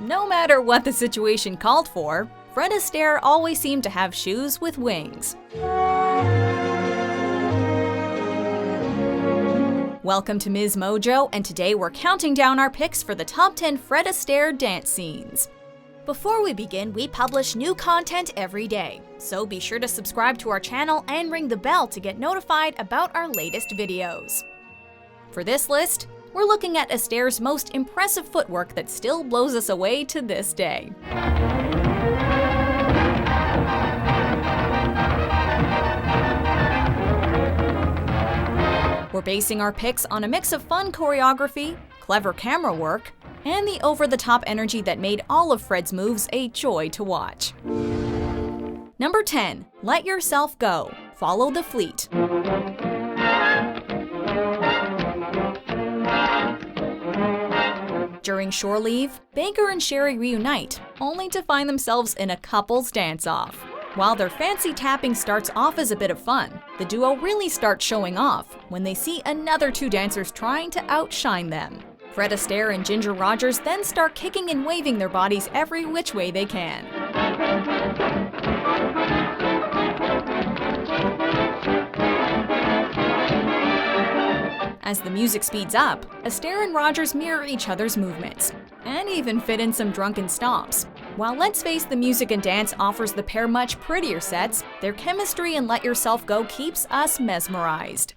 No matter what the situation called for, Fred Astaire always seemed to have shoes with wings. Welcome to MsMojo, and today we're counting down our picks for the top 10 Fred Astaire dance scenes. Before we begin, we publish new content every day, so be sure to subscribe to our channel and ring the bell to get notified about our latest videos. For this list, we're looking at Astaire's most impressive footwork that still blows us away to this day. We're basing our picks on a mix of fun choreography, clever camera work, and the over-the-top energy that made all of Fred's moves a joy to watch. Number 10. Let Yourself Go. Follow the Fleet. During shore leave, Baker and Sherry reunite, only to find themselves in a couple's dance-off. While their fancy tapping starts off as a bit of fun, the duo really starts showing off when they see another two dancers trying to outshine them. Fred Astaire and Ginger Rogers then start kicking and waving their bodies every which way they can. As the music speeds up, Astaire and Rogers mirror each other's movements, and even fit in some drunken stomps. While Let's Face the Music and Dance offers the pair much prettier sets, their chemistry in Let Yourself Go keeps us mesmerized.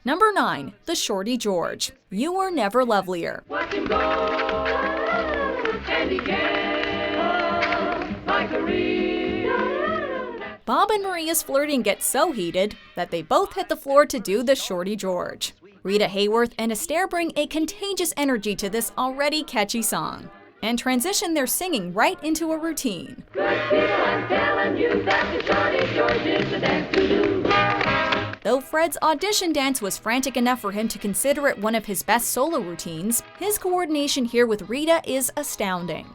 Number 9. The Shorty George. You Were Never Lovelier. Watch him go, and he can, like a reed. Bob and Maria's flirting gets so heated that they both hit the floor to do the Shorty George. Rita Hayworth and Astaire bring a contagious energy to this already catchy song, and transition their singing right into a routine. Good deal, I'm telling you that the Shorty George is the dance to do. Though Fred's audition dance was frantic enough for him to consider it one of his best solo routines, his coordination here with Rita is astounding.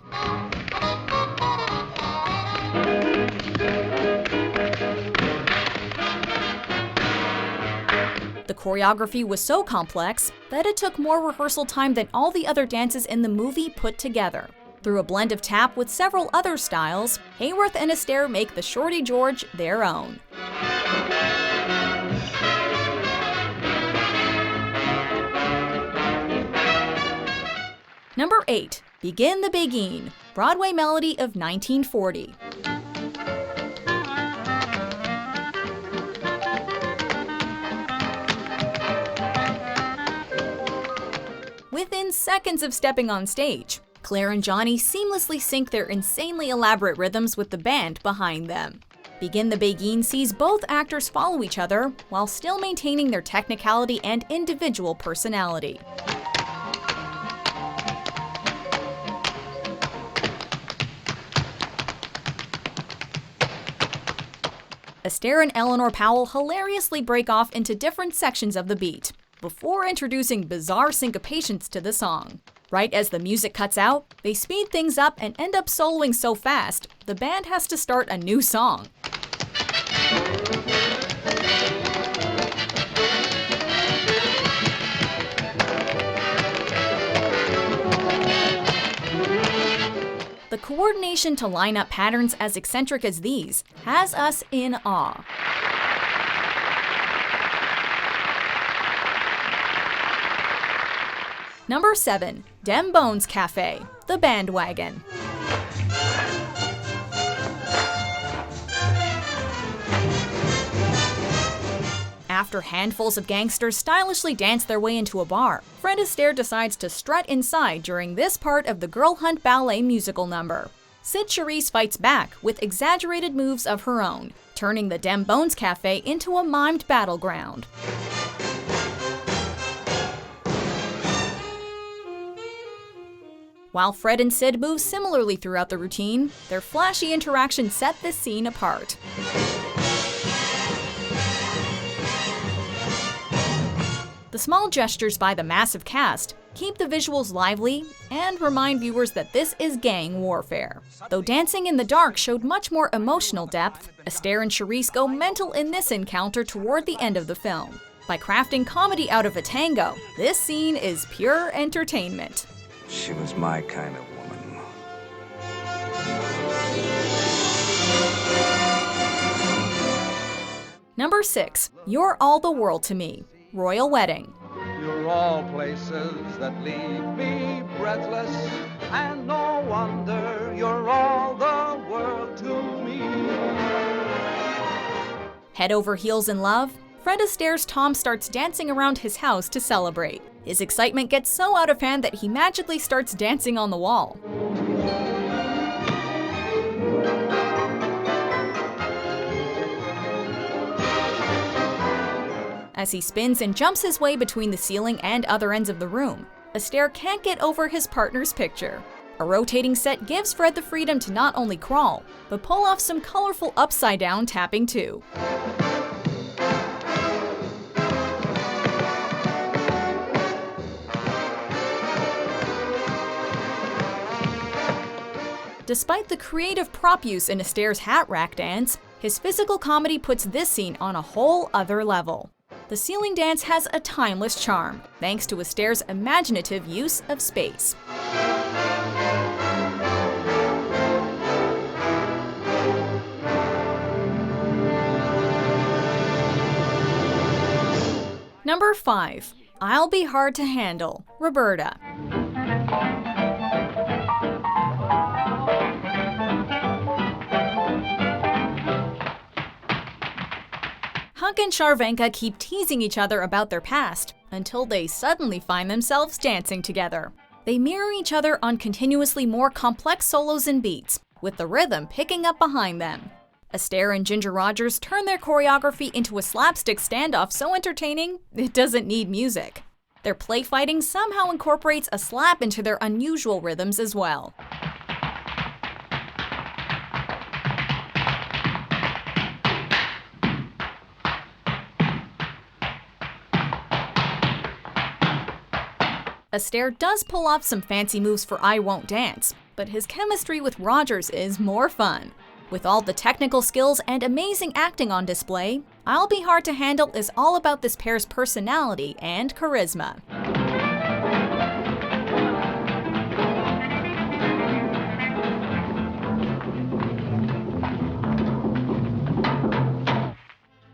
The choreography was so complex that it took more rehearsal time than all the other dances in the movie put together. Through a blend of tap with several other styles, Hayworth and Astaire make the Shorty George their own. Number 8. Begin the Beguine. Broadway melody of 1940. Within seconds of stepping on stage, Claire and Johnny seamlessly sync their insanely elaborate rhythms with the band behind them. Begin the Beguine sees both actors follow each other while still maintaining their technicality and individual personality. Astaire and Eleanor Powell hilariously break off into different sections of the beat, before introducing bizarre syncopations to the song. Right as the music cuts out, they speed things up and end up soloing so fast, the band has to start a new song. The coordination to line up patterns as eccentric as these has us in awe. Number 7. Dem Bones Cafe. The Band Wagon. After handfuls of gangsters stylishly dance their way into a bar, Fred Astaire decides to strut inside during this part of the Girl Hunt Ballet musical number. Sid Charisse fights back with exaggerated moves of her own, turning the Dem Bones Cafe into a mimed battleground. While Fred and Sid move similarly throughout the routine, their flashy interactions set this scene apart. The small gestures by the massive cast keep the visuals lively and remind viewers that this is gang warfare. Though dancing in the dark showed much more emotional depth, Astaire and Charisse go mental in this encounter toward the end of the film. By crafting comedy out of a tango, this scene is pure entertainment. She was my kind of woman. Number 6. You're All the World to Me, Royal Wedding. You're all places that leave me breathless, and no wonder you're all the world to me. Head over heels in love, Fred Astaire's Tom starts dancing around his house to celebrate. His excitement gets so out of hand that he magically starts dancing on the wall. As he spins and jumps his way between the ceiling and other ends of the room, Astaire can't get over his partner's picture. A rotating set gives Fred the freedom to not only crawl, but pull off some colorful upside-down tapping too. Despite the creative prop use in Astaire's hat rack dance, his physical comedy puts this scene on a whole other level. The ceiling dance has a timeless charm, thanks to Astaire's imaginative use of space. Number 5. I'll Be Hard to Handle, Roberta. Huck and Charvenka keep teasing each other about their past until they suddenly find themselves dancing together. They mirror each other on continuously more complex solos and beats, with the rhythm picking up behind them. Astaire and Ginger Rogers turn their choreography into a slapstick standoff so entertaining it doesn't need music. Their play fighting somehow incorporates a slap into their unusual rhythms as well. Astaire does pull off some fancy moves for I Won't Dance, but his chemistry with Rogers is more fun. With all the technical skills and amazing acting on display, I'll Be Hard to Handle is all about this pair's personality and charisma.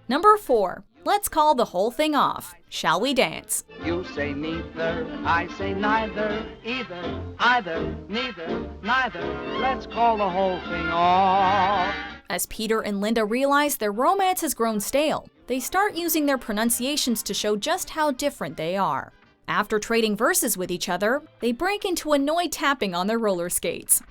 Number 4. Let's Call the Whole Thing Off, Shall We Dance? You say neither, I say neither, either, either, neither, neither. Let's call the whole thing off. As Peter and Linda realize their romance has grown stale, they start using their pronunciations to show just how different they are. After trading verses with each other, they break into annoyed tapping on their roller skates.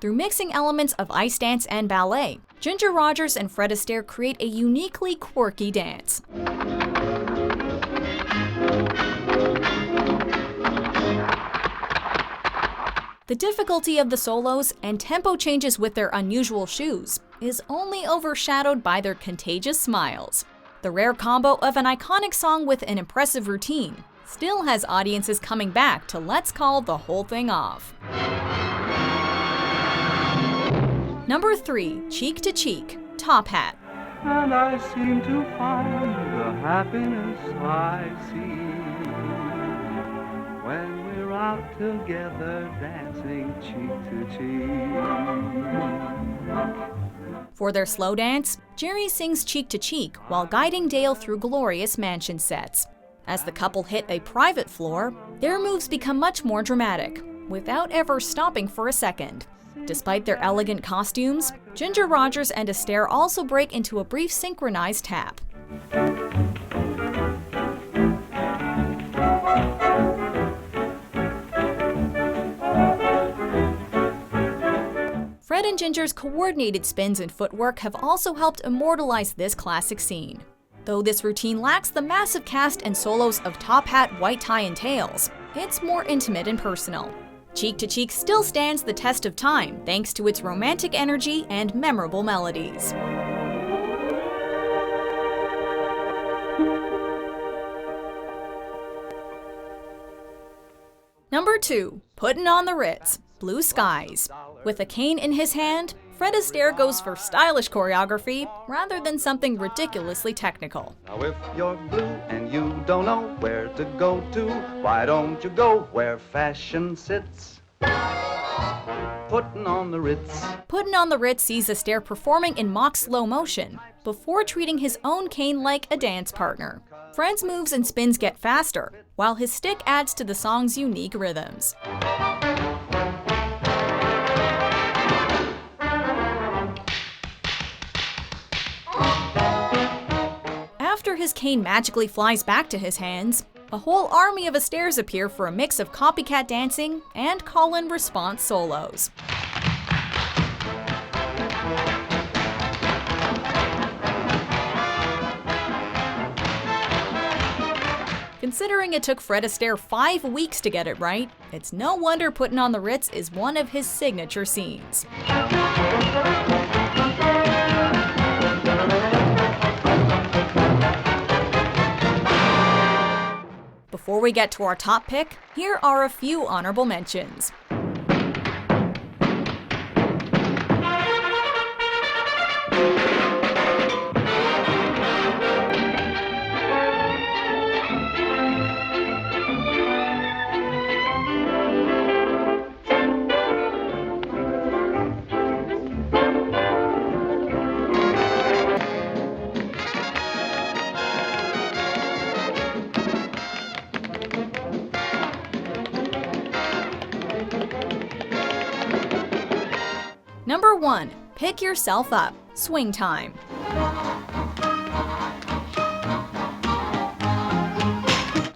Through mixing elements of ice dance and ballet, Ginger Rogers and Fred Astaire create a uniquely quirky dance. The difficulty of the solos and tempo changes with their unusual shoes is only overshadowed by their contagious smiles. The rare combo of an iconic song with an impressive routine still has audiences coming back to Let's Call the Whole Thing Off. Number 3. Cheek to Cheek, Top Hat. And I seem to find the happiness I see when we're out together dancing cheek to cheek. For their slow dance, Jerry sings Cheek to Cheek while guiding Dale through glorious mansion sets. As the couple hit a private floor, their moves become much more dramatic, without ever stopping for a second. Despite their elegant costumes, Ginger Rogers and Astaire also break into a brief synchronized tap. Fred and Ginger's coordinated spins and footwork have also helped immortalize this classic scene. Though this routine lacks the massive cast and solos of Top Hat, White Tie, and Tails, it's more intimate and personal. Cheek to Cheek still stands the test of time thanks to its romantic energy and memorable melodies. Number 2. Puttin' on the Ritz, Blue Skies. With a cane in his hand, Fred Astaire goes for stylish choreography rather than something ridiculously technical. Now if you're blue and you don't know where to go to, why don't you go where fashion sits? Putting on the Ritz. Putting on the Ritz sees Astaire performing in mock slow motion, before treating his own cane like a dance partner. Fred's moves and spins get faster, while his stick adds to the song's unique rhythms. After his cane magically flies back to his hands, a whole army of Astaires appear for a mix of copycat dancing and call-and-response solos. Considering it took Fred Astaire 5 weeks to get it right, it's no wonder Putting on the Ritz is one of his signature scenes. Before we get to our top pick, here are a few honorable mentions. Number 1. Pick Yourself Up, Swing Time.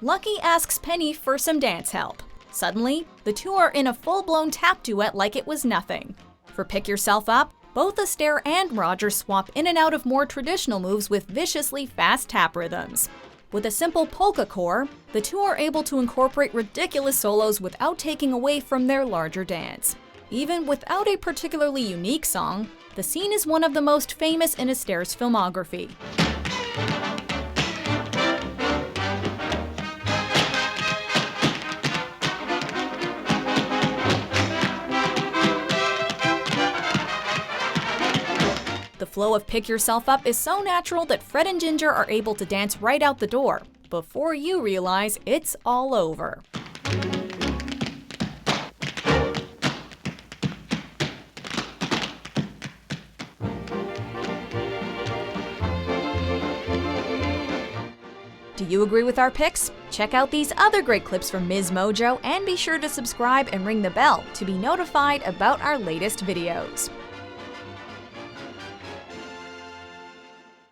Lucky asks Penny for some dance help. Suddenly, the two are in a full-blown tap duet like it was nothing. For Pick Yourself Up, both Astaire and Roger swap in and out of more traditional moves with viciously fast tap rhythms. With a simple polka core, the two are able to incorporate ridiculous solos without taking away from their larger dance. Even without a particularly unique song, the scene is one of the most famous in Astaire's filmography. The flow of Pick Yourself Up is so natural that Fred and Ginger are able to dance right out the door, before you realize it's all over. Do you agree with our picks? Check out these other great clips from MsMojo and be sure to subscribe and ring the bell to be notified about our latest videos.